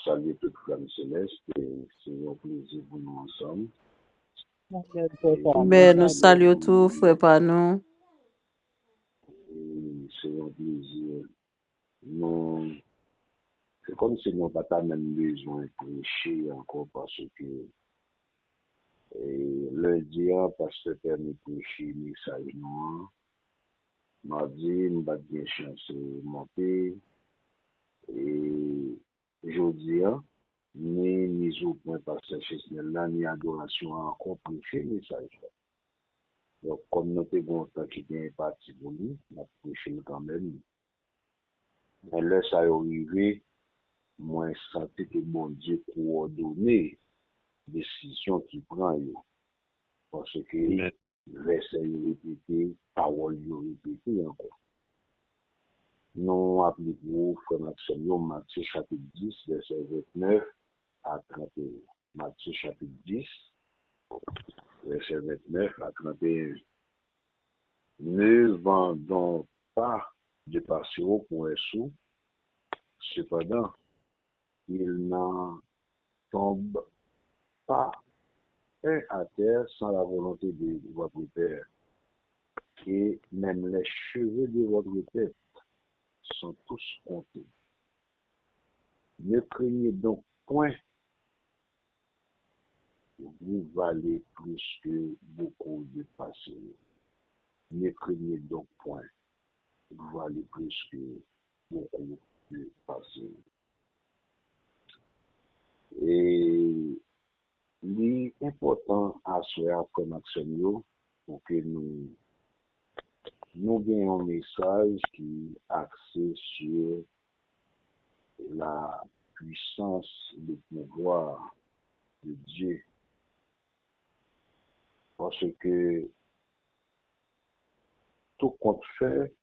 saluer toute flamme céleste et c'est un plaisir pour nous ensemble. Mais nous saluons tous, frère Panou. Et c'est un plaisir. Nous, c'est comme si nous n'avons pas même besoin de prêcher encore parce que lundi, pasteur permet de prêcher le message noir. Mardi, nous avons bien chance de monter. Et jeudi, ni mise au point pasteur Chesnel là, ni adoration encore prêcher le message. Donc, comme nous avons un temps qui est parti pour nous, nous avons prêché quand même. Mais là, ça est arrivé, moi, je sentais que mon Dieu coordonnait les décisions qu'il prend. Parce que verset répété, parole répétée encore. Nous appelons frère Maxime, Matthieu chapitre 10, verset 29 à 31. Matthieu chapitre 10, verset 29 à 31. Ne vendons pas de passion pour un sou, cependant, il n'en tombe pas un à terre sans la volonté de votre Père. Et même les cheveux de votre tête sont tous comptés. Ne craignez donc point, vous valez plus que beaucoup de passés. Ne craignez donc point, vous valez plus que beaucoup de passés. Et l'important à faire comme action pour que nous ayons un message qui est axé sur la puissance, le pouvoir de Dieu. Parce que tout compte fait,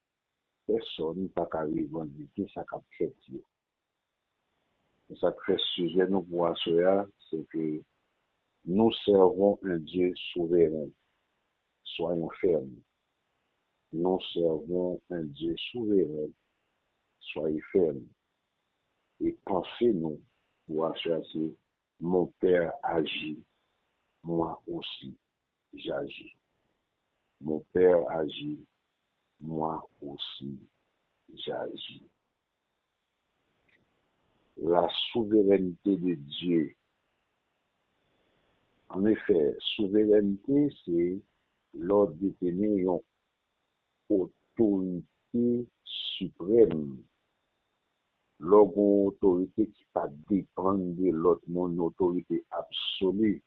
personne n'a pas qu'à revendiquer ça qu'a fait Dieu. Et ça fait sujet nous pour cela, c'est que nous servons un Dieu souverain. Soyons fermes. Nous servons un Dieu souverain. Soyez fermes. Et pensez-nous pour cela, c'est mon Père agit, moi aussi j'agis. Mon Père agit, moi aussi j'agis. La souveraineté de Dieu. En effet, souveraineté, c'est l'ordre de tenir une autorité suprême. L'autorité qui ne dépend de l'autre, une autorité absolue.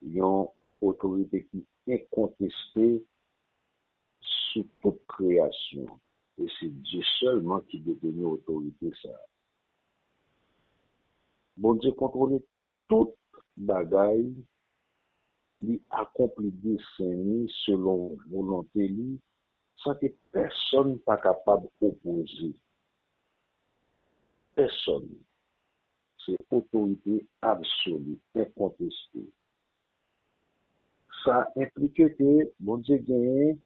Une autorité qui est incontestée sous toute création. Et c'est Dieu seulement qui détient l'autorité, ça. Bon Dieu contrôle toute bagaille, il accomplit des desseins selon volonté lui, sans que personne pas capable d'opposer. Personne. C'est autorité absolue, incontestée. Ça implique que bon Dieu gagne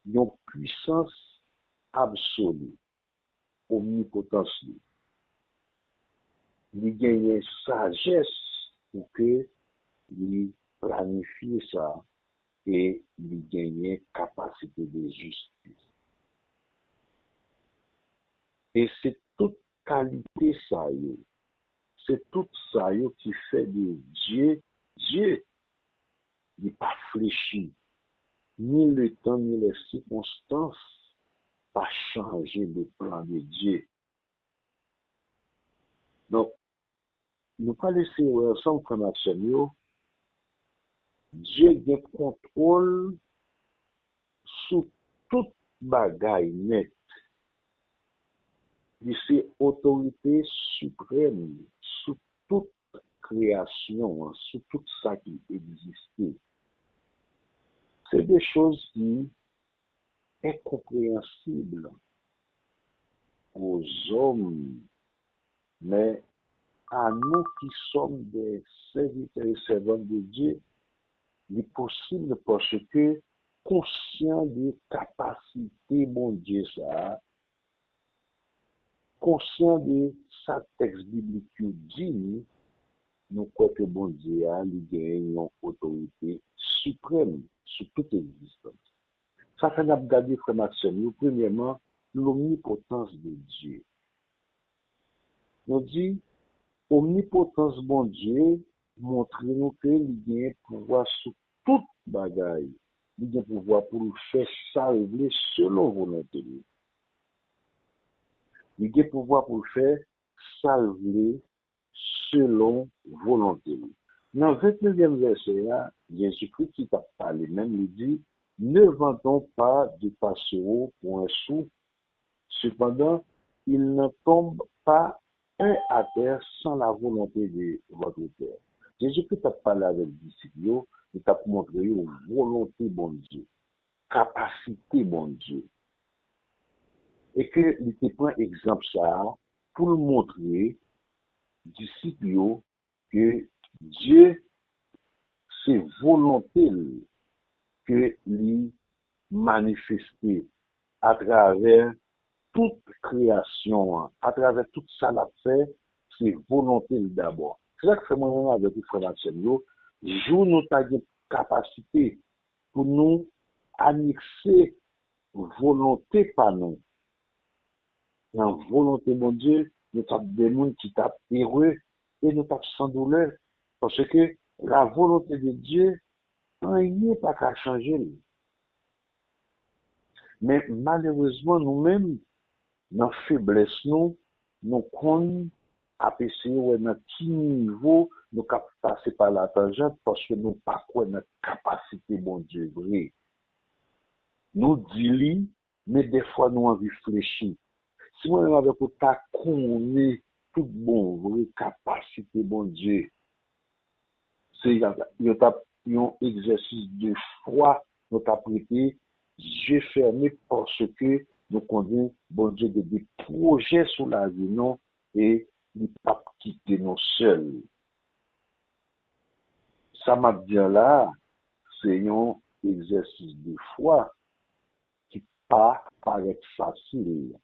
une puissance absolue, omnipotence. Il gagne sagesse pour que il planifie ça et il gagne capacité de justice. Et c'est toute qualité ça, c'est tout ça qui fait de Dieu, Dieu, il n'est pas fléchi, ni le temps, ni les circonstances, pas changer le plan de Dieu. Donc, nous pas laisser ensemble comme action, Dieu a contrôle sur toute bagaille nette. Il est autorité suprême sur toute création, sur tout ça qui existait. C'est des choses qui sont incompréhensibles aux hommes, mais à nous qui sommes des serviteurs et servantes de Dieu, il est possible parce que conscient des capacités, mon Dieu, ça, conscient de ça texte biblique dit, nous croyons que bon Dieu a une autorité suprême sur toute existence. Ça fait regarder, frère Maxime, premièrement, l'omnipotence de Dieu. Nous dit, omnipotence bon Dieu, montre-nous qu'il a un pouvoir sur toute bagaille. Il a un pouvoir pour nous faire salver selon volonté. Il a un pouvoir pour faire salver selon volonté. Dans le 29e verset, Jésus-Christ qui t'a parlé même, il dit, ne vendons pas de passereaux pour un sou. Cependant, il ne tombe pas un à terre sans la volonté de votre Père. Jésus-Christ t'a parlé avec les disciples, il t'a montré une volonté bon Dieu, capacité bon Dieu. Et que il te prend exemple ça pour nous montrer, disciples, que Dieu, c'est volonté que lui manifester à travers toute création, à travers tout ça l'a fait, c'est volonté d'abord. C'est ça que fait moi avec les frères Maxime, joue notre capacité pour nous annexer volonté par nous. En volonté, mon Dieu, nous avons des gens qui tapent heureux et nous tapent sans douleur. Parce que la volonté de Dieu, rien n'est pas qu'à changer. Mais malheureusement, nous-mêmes, dans la faiblesse, nous comptons à essayer à notre petit niveau, nous passer par la tangente parce que nous pas quoi notre capacité, mon Dieu, vrai. Nous disons, mais des fois, nous avons réfléchi. Si moi, avec ta connaît tout bon, vraie capacité, bon Dieu, c'est un exercice de foi, nous t'a prêté, yeux fermés parce que nous connaissons, bon Dieu, des projets sur la vie, non, et ne pas quitter nous seuls. Ça m'a bien là, c'est un exercice de foi qui pas paraît facile.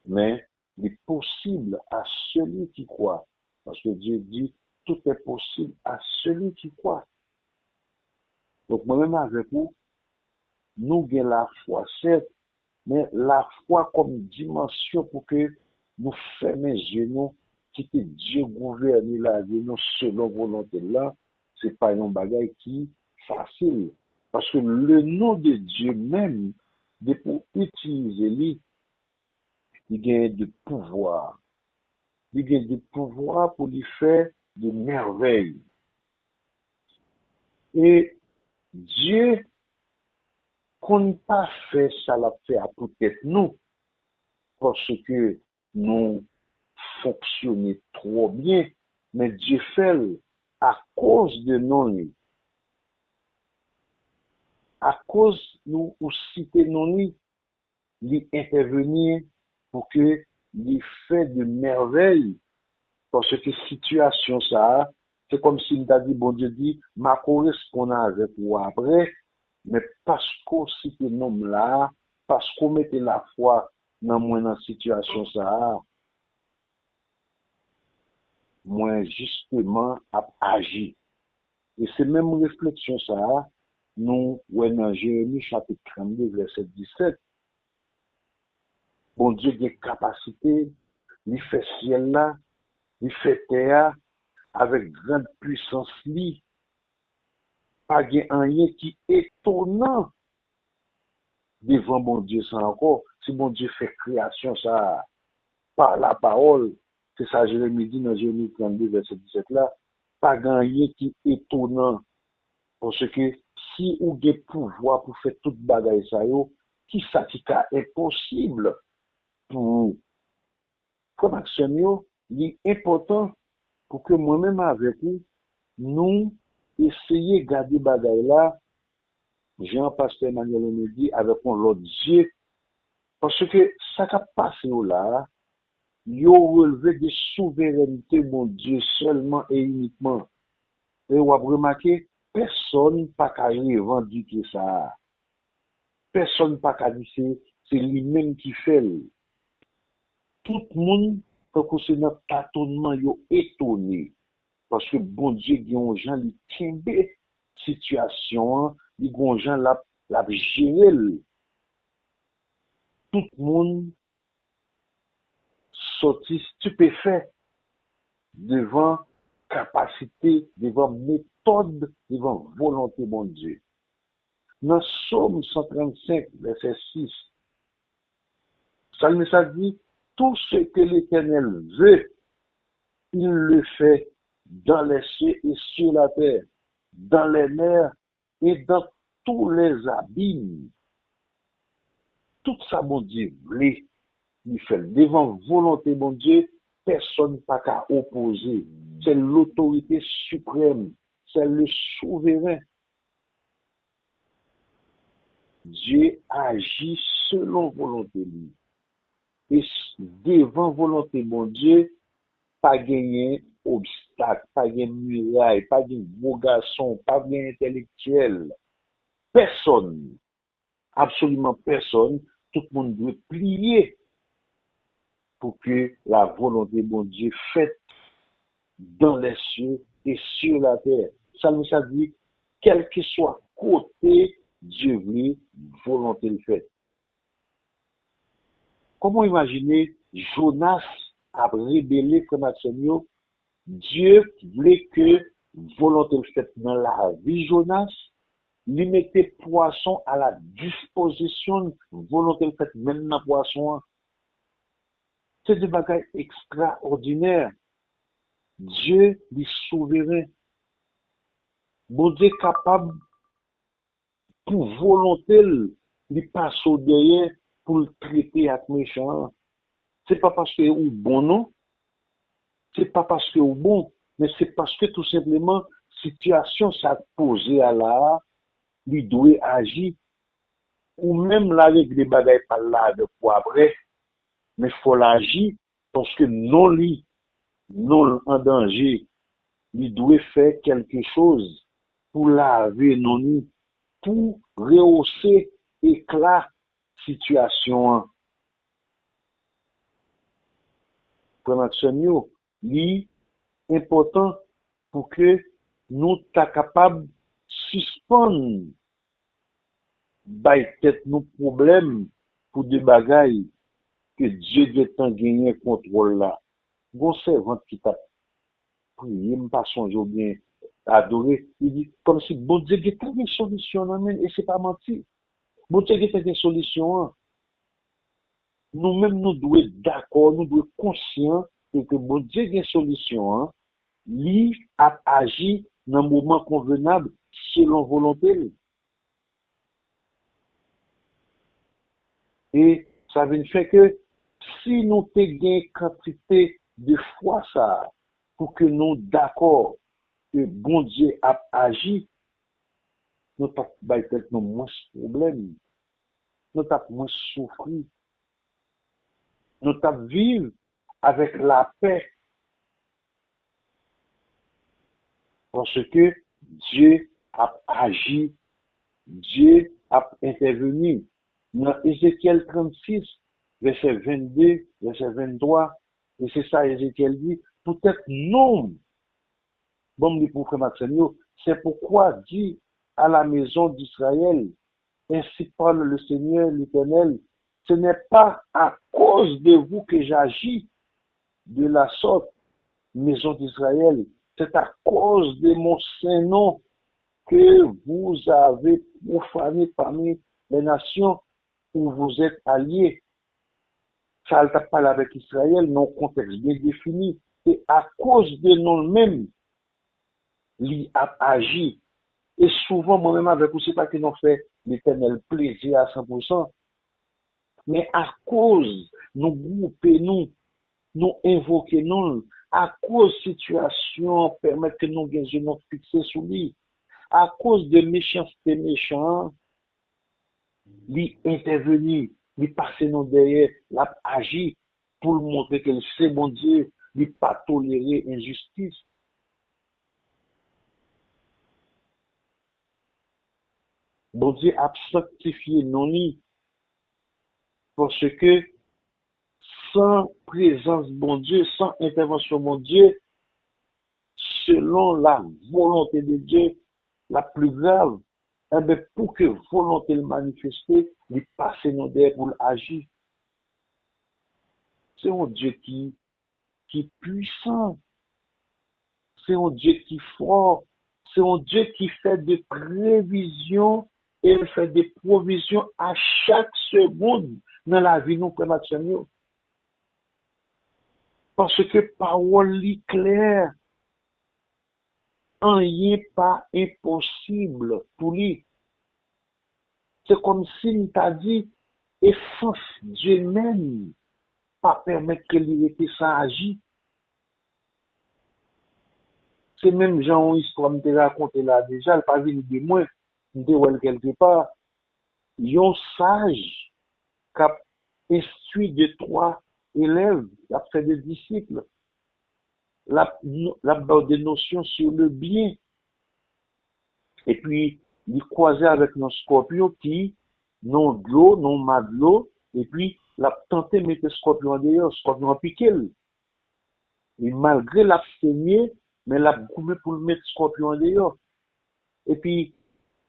Mais il est possible à celui qui croit. Parce que Dieu dit, tout est possible à celui qui croit. Donc moi-même avec vous, nous avons la foi, certes, mais la foi comme dimension pour que nous fermions les yeux, quitter Dieu gouverner la vie, nous selon volonté là, c'est pas un bagage qui est facile. Parce que le nom de Dieu même, pour utiliser lui, il gagne de pouvoir. Il gagne du pouvoir pour lui faire des merveilles. Et Dieu, qu'on n'a pas fait ça, l'a fait à peut-être nous, parce que nous fonctionnons trop bien, mais Dieu fait à cause de nous, à cause nous ou citer nous, lui intervenir pour que lui fait de merveilles. Parce que situation ça, c'est comme si nous a dit, bon Dieu dit, ma correspond avec vous après, mais parce qu'on cite le nom là, parce qu'on mettait la foi dans la situation ça, moi justement a agi. Et c'est même réflexion ça, nous, dans Jérémie chapitre 32, verset 17, bon Dieu a capacité, il fait ciel là, il fait terre, avec grande puissance li, pas rien qui est étonnant devant mon Dieu ça encore. Si mon Dieu fait création ça par la parole, c'est ça Jérémie dit dans Jérémie 32 verset 17 là, pas rien qui est étonnant parce que si ou des pouvoirs pour faire toute bagaille ça yo, qui ça qui est impossible pour comme action yo, il est important pour que moi-même avec vous nous essayer de garder bagaille là, Jean-Pasteur Emmanuel me dit avec l'autre Dieu, parce que ça qui a passé là, il a relevé de souveraineté, mon Dieu, seulement et uniquement. Et on a remarqué, personne n'a pas qu'à revendiquer ça. Personne n'a pas qu'à dire c'est lui-même qui fait. tout le monde, quand c'est notre tâtonnement, yo étonné. Parce que bon Dieu, il y a des gens qui tiennent situation, il y a des gens qui gèrent. Tout le monde sorti stupéfait devant capacité, devant méthode, devant volonté, bon Dieu. Dans Psaume 135, verset 6, Psalmiste a dit, tout ce que l'Éternel veut, il le fait dans les cieux et sur la terre, dans les mers et dans tous les abîmes. Tout ça, bon Dieu, voulait, il fait devant volonté, bon Dieu, personne n'a qu'à opposer. C'est l'autorité suprême, c'est le souverain. Dieu agit selon volonté lui. Et devant volonté, bon Dieu, pas gagner obstacle, pas gagner muraille, pas gagner beau garçon, pas gagner intellectuel. Personne, absolument personne, tout le monde doit plier pour que la volonté, bon Dieu, faite dans les cieux et sur la terre. Ça nous a dit, quel que soit côté, Dieu veut, volonté le fait. Comment imaginer Jonas a rébellé comme Asenio? Dieu voulait que volonté le fait dans la vie Jonas, lui mettait poisson à la disposition, volonté le fait même dans poisson. C'est des bagages extraordinaires. Dieu est souverain. Bon Dieu est capable, pour volonté, lui passer au derrière pour le traiter avec méchant. C'est pas parce que ou bon non, c'est pas parce que ou bon, mais c'est parce que tout simplement, situation ça posé à la, lui doit agir, ou même là avec des bagages par là de quoi après, mais faut l'agir parce que non lui, non en danger, lui doit faire quelque chose pour laver non lui, pour rehausser éclat situation. Pour action, lui important pour que nous soyons capables de suspendre tête nos problèmes pour des bagailles que Dieu doit gagner contrôle là. Bon servant qui t'a prié, me pas songer bien adoré, il dit comme si bon Dieu a une solution et c'est pas menti. Bon Dieu a une solution. Nous-mêmes nous devons être d'accord, nous devons être conscients que bon Dieu a une solution. Lui a agi dans un moment convenable selon volonté. Et ça veut dire que si nous avons quantité de foi ça, pour que nous d'accord que bon Dieu a agi, nous n'avons pas moins de problèmes, nous n'avons moins souffrir, nous avons vivre avec la paix. Parce que Dieu a agi, Dieu a intervenu. Dans Ézéchiel 36, verset 22, verset 23, et c'est ça, Ézéchiel dit, peut-être non, bon, les prophètes Maxenio, c'est pourquoi dit à la maison d'Israël, ainsi parle le Seigneur l'Éternel, ce n'est pas à cause de vous que j'agis de la sorte, maison d'Israël, c'est à cause de mon saint nom que vous avez profané parmi les nations où vous êtes alliés. Ça ne parle avec Israël, non contexte bien défini. Et à cause de nous-mêmes, l'y a agi. Et souvent, moi-même, avec vous, c'est pas que nous fait l'éternel plaisir à 100%, mais à cause, nous grouper nous invoquer nous, à cause situation permettre que nous gagnions notre fixé sur lui, à cause de méchanceté méchant, lui intervenir, lui passer nous derrière, l'a agi pour montrer que c'est bon Dieu, lui pas tolérer injustice. Bon Dieu a sanctifié non parce que sans présence bon Dieu, sans intervention bon Dieu, selon la volonté de Dieu, la plus grave, eh bien, pour que volonté le manifester, il passe nos derrière pour agir. C'est un Dieu qui est puissant, c'est un Dieu qui est fort, c'est un Dieu qui fait des prévisions et il fait des provisions à chaque seconde dans la vie nous prématurée. Parce que parole est claire, rien pas impossible pour lui. C'est comme s'il t'a dit, et force Dieu même, pas permettre que l'irrité ça agit. C'est même genre histoire me raconté là déjà, le pas venu de moi, me quelque part. Yon sage qui a instruit de 3 élèves, qui a fait des disciples, la des notions sur le bien. Et puis, il croisait avec nos scorpions qui, non de l'eau, non mal de l'eau, et puis, la tenté de mettre scorpion dehors, scorpion a piqué. Et malgré la saigné, mais la goumé pour le mettre scorpion dehors. Et puis,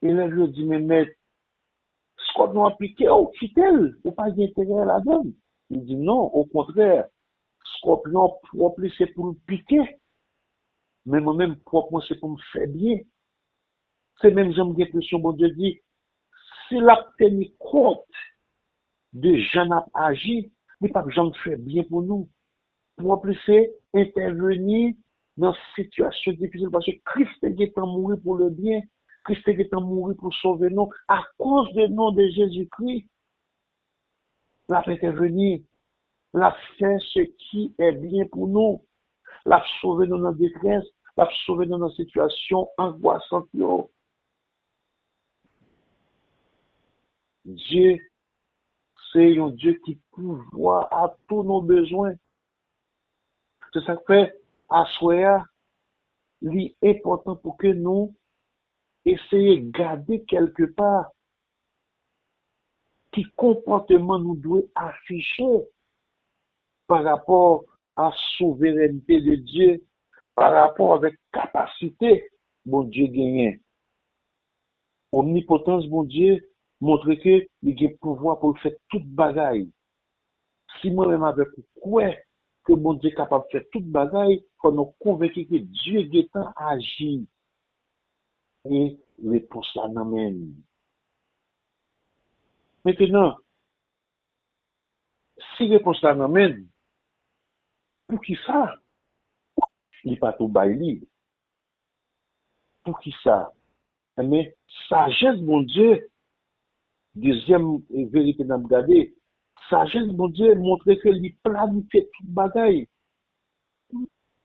il a dit, mais maître, scorpion a piqué, oh, quitte-le, ou pas d'intérêt là-dedans. Il dit non, au contraire, scorpion propre, c'est pour le piquer. Mais moi-même, propre, c'est pour me faire bien. C'est même, j'aime l'impression, mon Dieu dit, si la tenu compte de gens à agir, il n'y a pas besoin de faire bien pour nous. Propre, c'est intervenir dans cette situation difficile parce que Christ est mort pour le bien. Christ est mort pour sauver nous. À cause du nom de Jésus-Christ, la fait intervenir, la fait ce qui est bien pour nous, la sauver dans notre détresse, la sauver dans notre situation angoissante. Dieu, c'est un Dieu qui pourvoit à tous nos besoins. C'est ça que fait à soi, l'important pour que nous essayions de garder quelque part qui comportement nous doit afficher par rapport à la souveraineté de Dieu, par rapport avec capacité, bon Dieu gagne. Omnipotence, bon Dieu, montre que il a pouvoir pour faire toute bagaille. Si moi-même avec quoi que mon Dieu est capable de faire toute bagaille, qu'on nous convaincu que Dieu est agi et réponse là non même. Maintenant, si réponse là non même, pour qui ça? Il n'est pas tout bailli. Pour qui ça? Mais sagesse, mon Dieu, deuxième vérité dans le garder, sagesse, mon Dieu, montre que il planifie toute bagaille.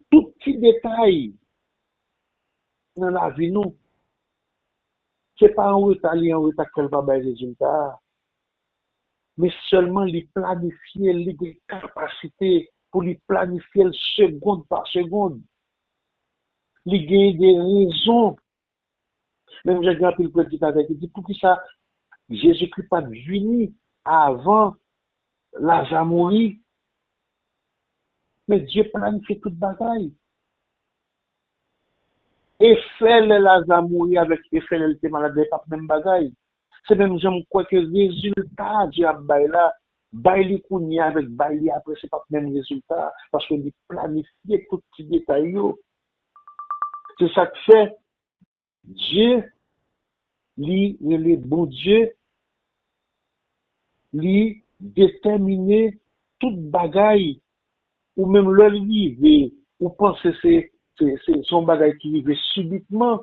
Tout petit détail dans la vie, nous. Ce n'est pas un retard, un retard qu'elle va avoir résultat, mais seulement les planifier, les capacités pour les planifier seconde par seconde. Les gagner des raisons. Même j'ai grand le petit avec il dit pour qui ça, Jésus-Christ pas venu avant Lazare mourir, mais Dieu planifie toute bagaille. Et fait le Lazare mourir avec effet le était malade, pas même bagaille. C'est même j'aime quoi que résultat Dieu a bail là, bail li avec bail après c'est pas même résultat parce que il planifié tout petit détail yo. C'est ça que fait Dieu les bon Dieu lui déterminer toute bagaille ou même le vivre ou penser c'est son bagaille qui vivait subitement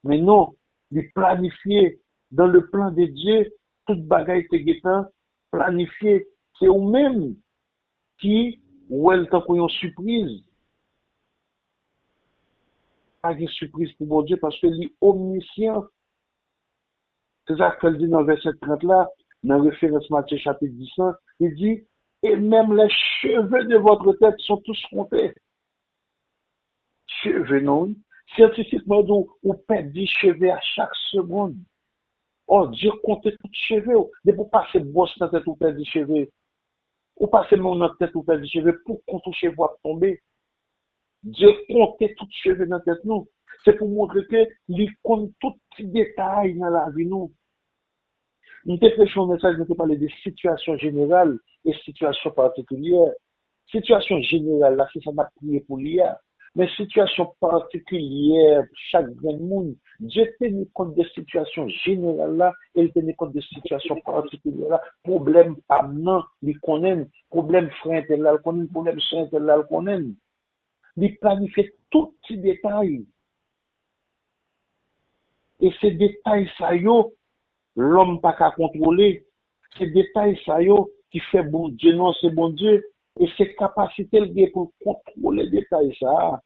mais non il planifié dans le plan de Dieu toute bagaille te guetant planifié c'est ou même qui ou elle tant qu'on une surprise pas de surprise pour mon Dieu parce que il est omniscient. C'est ça qu'elle dit dans le verset 30 là, dans le référence Matthieu chapitre 10, il dit, et même les cheveux de votre tête sont tous comptés. Cheveux, non? Scientifiquement, donc, on perd des cheveux à chaque seconde. Oh, Dieu compte tous les cheveux. Mais pour passer bosse dans tête, on perd des cheveux. Ou pas seulement notre tête ou faire des cheveux pour qu'on touche voit tomber. Dieu comptait tous les cheveux dans la tête nous. C'est pour montrer que il compte tous les détails dans la vie nous. Nous te prêchons un message, nous te parler de situations générales et situations particulières. Situation générale, là, c'est ça m'a prié pour l'IA. Mais situation particulière, chaque grand monde, Dieu tenait compte des situations générales là, et il tenait compte des situations particulières là. Problème amenant, il connaît, problème frère là, il connaît, problème soeur là, il connaît. Il planifie tous ces détails. Et ces détails, ça y est, l'homme pas qu'à contrôler. Ces détails, ça y est, qui fait bon Dieu, non, c'est bon Dieu. Et ces capacités pour contrôler les détails, ça,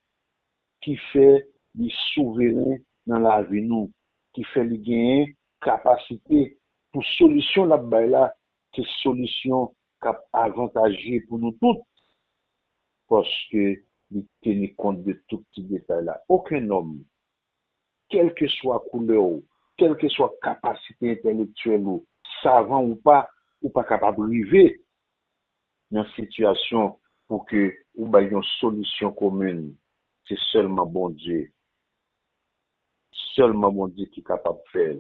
qui fait les souverains dans la vie, nous, qui fait les gains, capacité pour solution là-bas, là, c'est solution avantagée pour nous tous, parce que nous tenons compte de tous ces détails-là. Aucun homme, quelle que soit couleur, quelle que soit capacité intellectuelle ou savant ou pas capable de vivre dans une situation pour que ou une solution commune. C'est seulement bon Dieu. Seulement bon Dieu qui est capable de faire.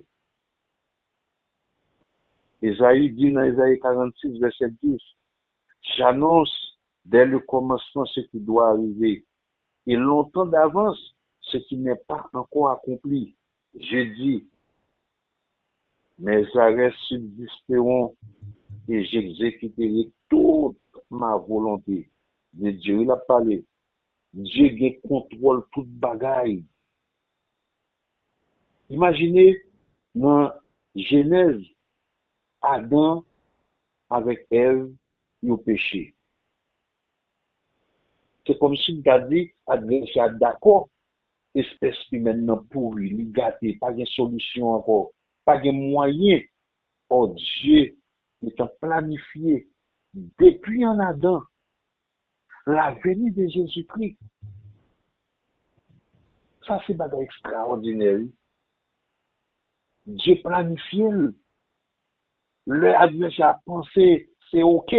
Esaïe dit dans Esaïe 46, verset 10, j'annonce dès le commencement ce qui doit arriver et longtemps d'avance ce qui n'est pas encore accompli. Je dis, mes arrêts subsisteront et j'exécuterai toute ma volonté. De Dieu, il a parlé. Dieu qui contrôle toute bagaille. Imaginez dans Genèse, Adam avec Ève, ils ont péché. C'est comme si il a dit, Adam, c'est d'accord, espèce humaine non pourrie, il gâté, pas de solution encore, pas de moyen. Oh Dieu, il a planifié depuis en Adam la venue de Jésus-Christ. Ça, c'est bagage extraordinaire. Dieu planifié. Le adversaire a pensé, c'est OK.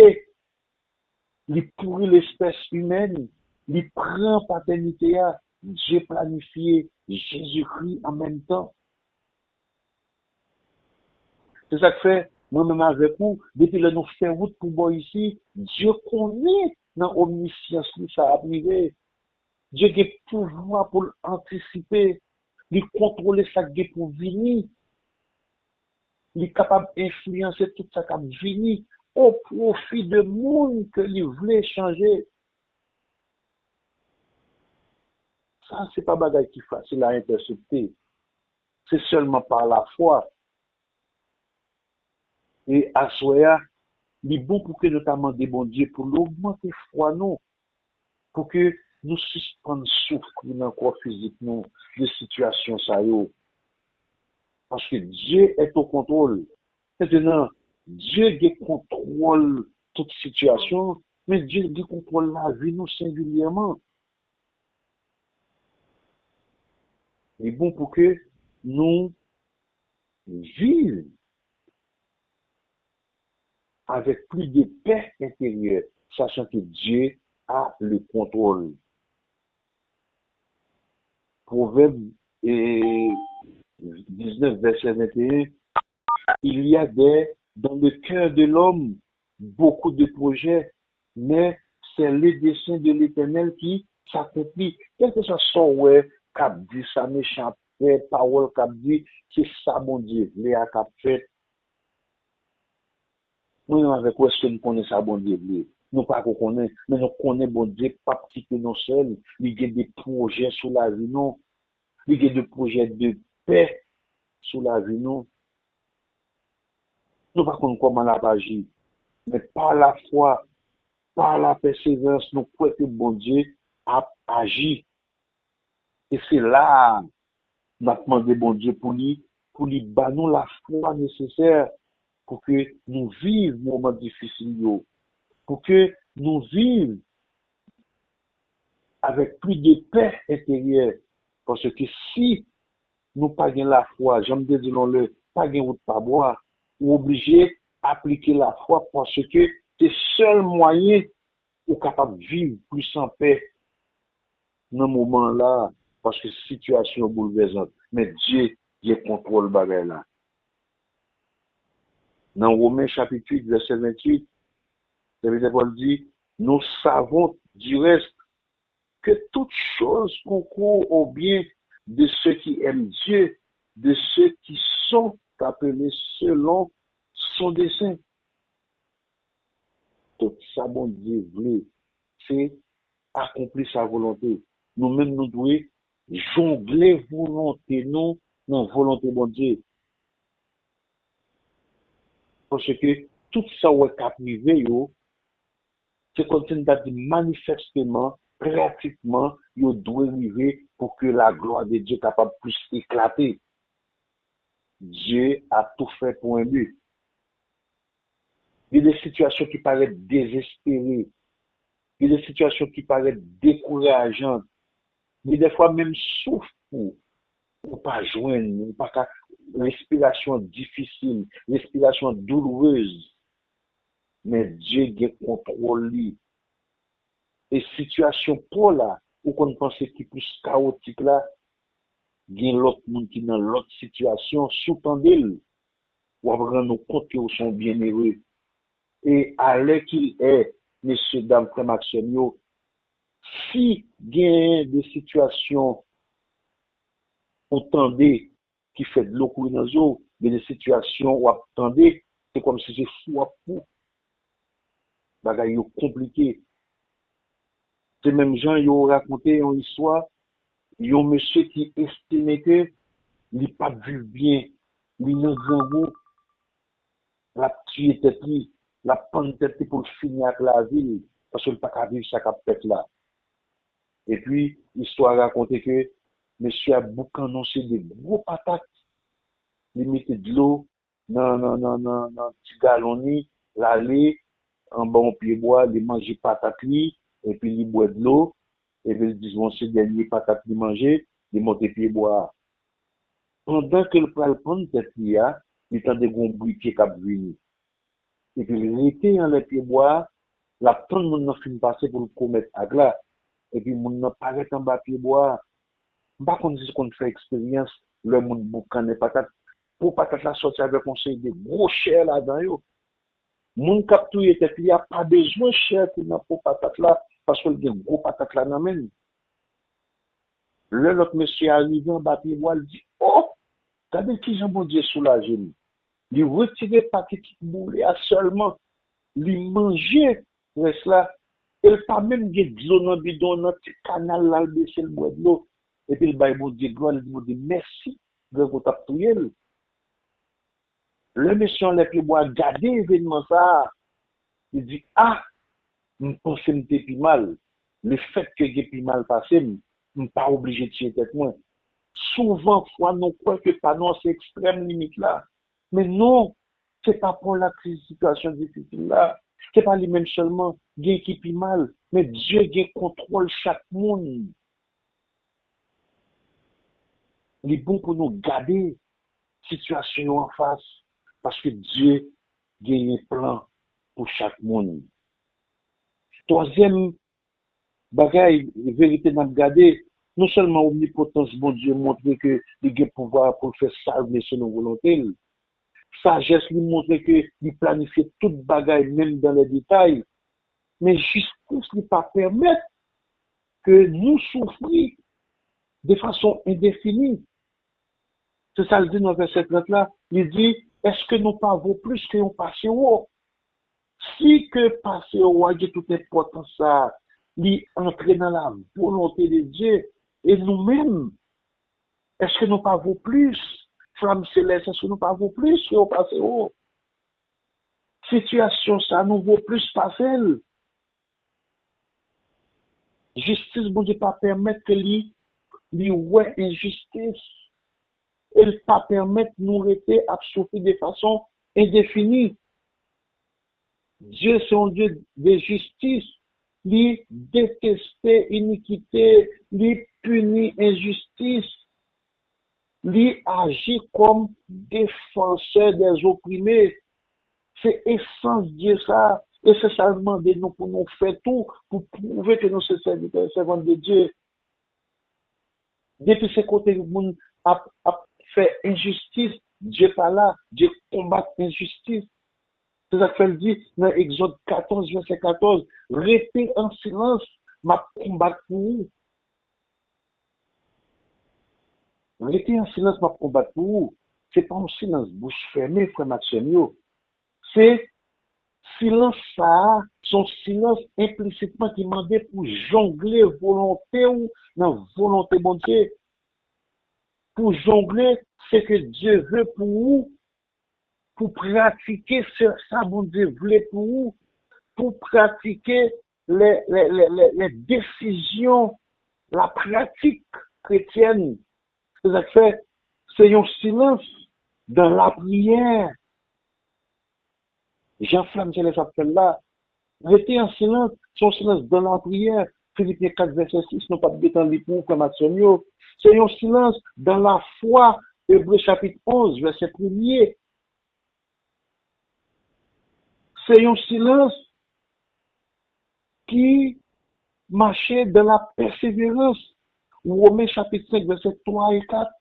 Il pourrit l'espèce humaine. Il prend paternité. Dieu planifié Jésus-Christ en même temps. C'est ça que fait, moi-même avec vous, depuis le nous fait route pour moi ici, Dieu connaît dans l'omniscience que ça a privé. Dieu a le pouvoir pour anticiper, il contrôler ça pour venir. Il est capable d'influencer tout ça qui vient au profit de monde que il voulait changer. Ça, c'est pas bagage qui est facile à intercepter. C'est seulement par la foi. Et à soi, il est bon pour que notamment des bons dieux, pour l'augmenter foi, non, pour que nous suspendions souffle dans le corps physique, non, de situations, ça y est. Parce que Dieu est au contrôle. Maintenant, Dieu contrôle toute situation, mais Dieu contrôle la vie nous singulièrement. Il est bon pour que nous vivions avec plus de paix intérieure, sachant que Dieu a le contrôle. Proverbe 19, verset 21, il y a dans le cœur de l'homme beaucoup de projets, mais c'est le dessein de l'Éternel qui s'accomplit. Quel que soit son ouais, cap dit ça méchant, parole cap dit, c'est ça mon Dieu, Léa cap fait. Nous avec quoi est-ce que nous connaissons ça bon Dieu? Nous pas qu'on connaît, mais nous connaissons bon Dieu, pas petit que nous seuls. Il y a des projets sur la vie, non. Il y a des projets de paix sur la vie, non. Nous pas qu'on comment la agir. Mais par la foi, par la persévérance, nous croyons que bon Dieu a agi. Et c'est là, nous avons demandé bon Dieu pour lui nous la foi nécessaire pour que nous vivions moments difficiles, pour que nous vivions avec plus de paix intérieure. Parce que si nous pas la foi, j'aime dire, disons-le, pas de route pas boire, ou obligé d'appliquer la foi parce que C'est seul moyen pour capable de vivre plus en paix dans ce moment-là, parce que situation bouleversante. Mais Dieu, il contrôle le là. Dans Romains chapitre 8, verset 28, le Paul dit, nous savons du reste que toute chose concourt au bien de ceux qui aiment Dieu, de ceux qui sont appelés selon son dessein. Tout ça, bon Dieu voulait, c'est accomplir sa volonté. Nous-mêmes, nous devons jongler volonté, non volonté, bon Dieu. Parce que tout ça, ouais, qu'à privé, c'est comme si manifestement, pratiquement, il doit arriver pour que la gloire de Dieu capable plus éclater. Dieu a tout fait pour un but. Il y a des situations qui paraissent désespérées. Il y a des situations qui paraissent décourageantes. Mais des fois même souffre ou pas joindre, ou pas respiration difficile, respiration douloureuse. Mais Dieu a contrôle. Et situation pour là, ou qu'on pense qui est plus chaotique là, il y a l'autre monde qui est dans l'autre situation, sous-tendez-le, ou à rendre compte qu'ils sont bien heureux. Et à l'heure qu'il est, messieurs, dames, frères, Maxime, si il y a des situations entendez qui fait de l'eau couler dans l'eau, il y a des situations où attendez, c'est comme si c'est fou à pou. Bagay yo compliqué. C'est même gens qui ont raconté une histoire, il y a un monsieur qui estimait que il n'a pas vu bien, il n'a grand goût, la tuer tête li, la prendre tête pour finir avec la ville, parce qu'il n'a pas qu'à vivre ça qu'a fait là. Et puis, l'histoire racontait que monsieur a beaucoup annoncé des gros patates, il mettait de l'eau dans petit galoni, l'aller, en bon pied bois, il mangeait patates li, et puis il boit de l'eau, et puis il dit, bon, c'est dernier patates li manger, il monte pied bois. Pendant que le prend cette li a, il tend des gros bruits qui cap venir. Et puis il était en les pieds bois, la prend mon fin passer pour le commettre à glace. Et puis mon paraît en bas pied bois. Pas qu'on dit qu'on fait expérience, le monde boucan les patates. Pour patates la sortir avec conseil de gros chers là-dedans yo. Mon captou était il n'y a pas besoin cher pour patates là, parce que le gros patates là n'amène. L'autre monsieur arrivé en bas pied bois, il dit, oh, t'as des petits gens bon Dieu soulagé. Il retirait paquet qui boulait à seulement, il mangeait, reste là, et pas même de l'eau dans le bidon, dans le canal là, le baisser le bois de l'eau. Et puis le Bible dit gloire, il dit merci de votre prière. Le monsieur les plus bois garder l'événement ça, il dit ah, je pense que j'étais plus mal. Le fait que j'ai plus mal passé, je ne pas obligé de tirer tête moi. Souvent, fois nous croyons que pas non, c'est extrême limite là. Mais non, c'est pas pour la situation difficile là. C'est pas lui même seulement, il qui plus mal, mais Dieu qui contrôle chaque monde. Il est bon pour nous garder situation en face, parce que Dieu a un plan pour chaque monde. Troisième bagaille, vérité dans le garder, non seulement omnipotence, bon Dieu montre que il a pouvoir pour faire salver selon volonté. Sagesse lui montre que il planifie toute bagaille, même dans les détails. Mais justice ne pas permettre que nous souffrions de façon indéfinie. C'est ça le dit dans le verset 30 là. Il dit, est-ce que nous pas vaut plus que nous passions haut? Si que passer au roi de toute importance ça, lui entrer dans la volonté de Dieu, et nous-mêmes, est-ce que nous pas vaut plus? Flamme céleste, est-ce que nous pas vaut plus que nous passer haut? Situation ça nous vaut plus passer. Justice, bon Dieu, pas permettre que lui ouais injustice. Elle pas permettre nous rester à souffrir de façon indéfinie. Dieu, c'est un Dieu de justice. Il déteste iniquité, il punit injustice, il agit comme défenseur des opprimés. C'est essence Dieu ça. Et c'est ça demander nous pour nous faire tout, pour prouver que nous sommes serviteurs et servantes de Dieu. Depuis ce côté, le monde a fait injustice, Dieu pas là, Dieu combat l'injustice. C'est ça qu'elle dit dans Exode 14, verset 14, restez en silence, m'a combattre pour vous. Restez en silence, m'a combattre pour vous. C'est pas un silence bouche fermée, frère Maxime. C'est silence ça, son silence implicitement qui demandait pour jongler volonté ou non, volonté bon Dieu. Pour jongler ce que Dieu veut pour vous, pour pratiquer ce ça bon Dieu voulait pour vous, pour pratiquer les décisions, la pratique chrétienne. C'est ça que fait, c'est un silence dans la prière. Jean-Flamme, c'est les appels là. Restez en silence, son silence dans la prière. Philippiens 4, verset 6, non pas de temps pour comme Maximio. C'est un silence dans la foi. Hébreux chapitre 11, verset 1er. C'est un silence qui marchait dans la persévérance. Romains chapitre 5, verset 3 et 4.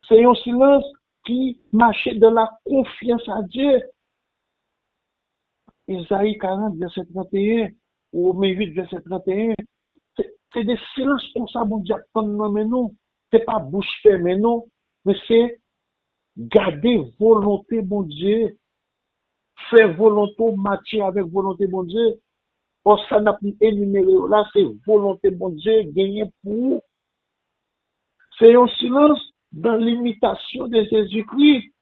C'est un silence qui marchait dans la confiance à Dieu. Isaïe 40, verset 31, Romains 8, verset 31. C'est des silences comme ça, mon Dieu, mais non. C'est pas bouche fermée, non. Mais c'est garder volonté, mon Dieu. Faire volonté, matcher avec volonté, mon Dieu. Or, ça n'a plus énuméré. Là, c'est volonté, mon Dieu, gagner pour vous. C'est un silence dans l'imitation de Jésus-Christ.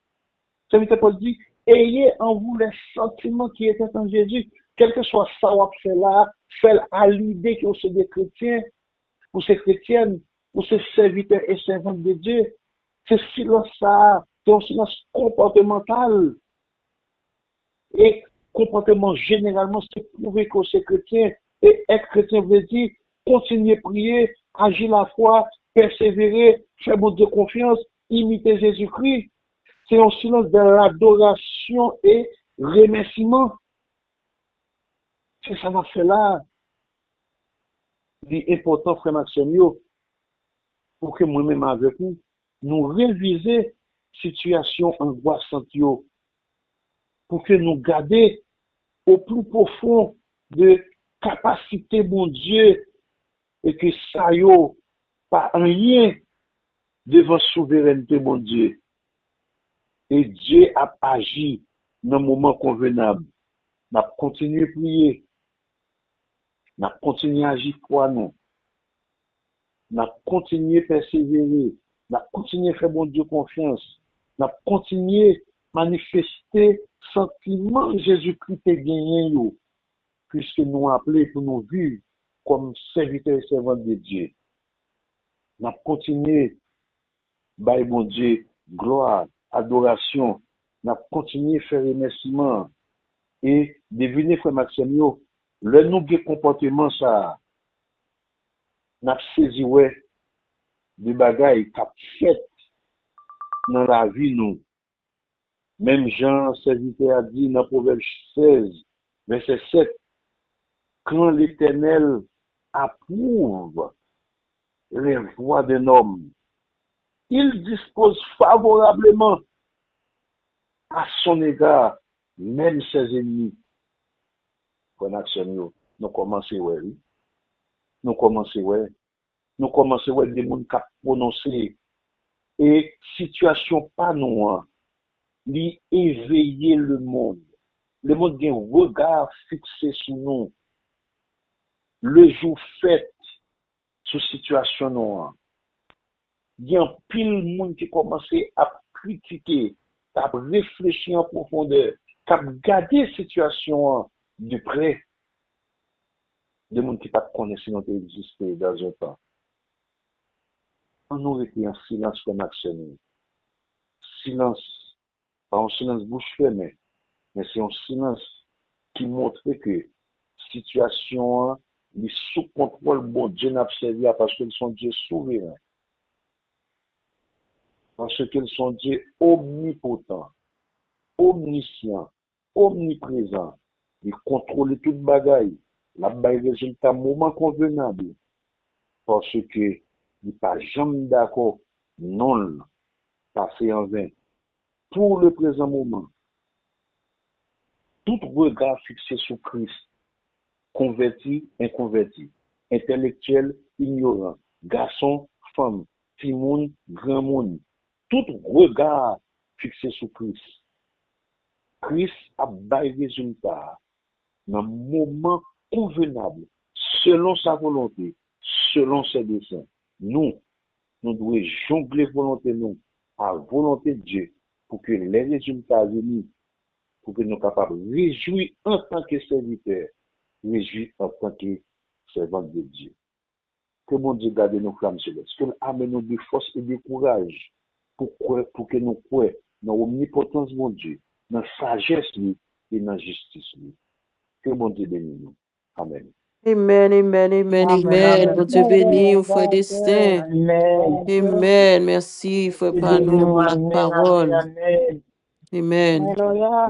Ça veut dire Paul dit, ayez en vous les sentiments qui étaient en Jésus. Quel que soit ça, ou fait là, fait à l'idée que c'est des chrétiens, ou c'est chrétiennes, ou c'est serviteurs et servantes de Dieu. C'est silence ça, c'est un silence comportemental. Et comportement généralement, c'est prouver que c'est chrétien. Et être chrétien veut dire continuer à prier, agir la foi, persévérer, faire mon Dieu confiance, imiter Jésus-Christ. C'est un silence de l'adoration et remerciement. C'est ça m'a fait là. C'est important, frère Maximio, pour que moi-même avec vous, nous réviser situation angoissante, pour que nous gardions au plus profond de capacité, mon Dieu, et que ça yo pas rien devant souveraineté, mon Dieu. Et Dieu a agi dans un moment convenable. N'a continué à prier, n'a continué à agir pour nous, n'a continué à persévérer, n'a continué à faire mon Dieu confiance, n'a continué à manifester sentiment Jésus-Christ est gagné, puisque nous appelons pour nous vivre comme serviteurs et servantes de Dieu. N'a continué, by mon Dieu, gloire, adoration, n'a continué à faire remerciement. Et devinez, frère Maximio, le nouveau comportement, ça, n'a saisi, ouais, des bagailles qu'a fait dans la vie, nous. Même Jean, serviteur, a dit dans Proverbe 16, verset 7, quand l'Éternel approuve les voies d'un homme, il dispose favorablement à son égard, même ses ennemis. Nous commençons, ouais, oui. Nous commençons, ouais. Nous commençons, ouais, des gens qui prononcent et situation pas noire, lui éveiller le monde. Le monde a un regard fixé sur nous. Le jour fait sous situation noire. Il y a un pile de monde qui commence à critiquer, à réfléchir en profondeur, à regarder la situation de près. Des gens qui ne connaissent pas notre existence dans un temps. On aurait été en silence comme Maxime. Silence, pas un silence bouche fermée, mais c'est un silence qui montre que la situation est sous contrôle. Bon Dieu n'a pas servi parce qu'ils sont Dieu souverain. Parce qu'ils sont Dieu omnipotent, omniscient, omniprésent. Il contrôle toute bagaille. La bail résultat moment convenable. Parce que il n'est pas jamais d'accord. Non, passé en vain. Pour le présent moment, tout regard fixé sur Christ, converti, inconverti, intellectuel, ignorant, garçon, femme, petit monde, grand monde, tout regard fixé sur Christ. Christ a bail résultat dans un moment convenable, selon sa volonté, selon ses desseins. Nous devons jongler volonté nous à volonté de Dieu pour que les résultats viennent, pour que nous soyons capables de réjouir en tant que serviteurs, réjouir en tant que servants de Dieu. Que mon Dieu garde nos flammes célestes, que amène nous de force et de courage pour que nous croyons dans l'omnipotence de mon Dieu, dans la sagesse et dans la justice. Que mon Dieu bénisse nous. Amen. Amen, amen, amen, amen. Mon Dieu béni, frère Destin. Amen. Merci, frère Panou, pour la parole. Amen. Alléluia.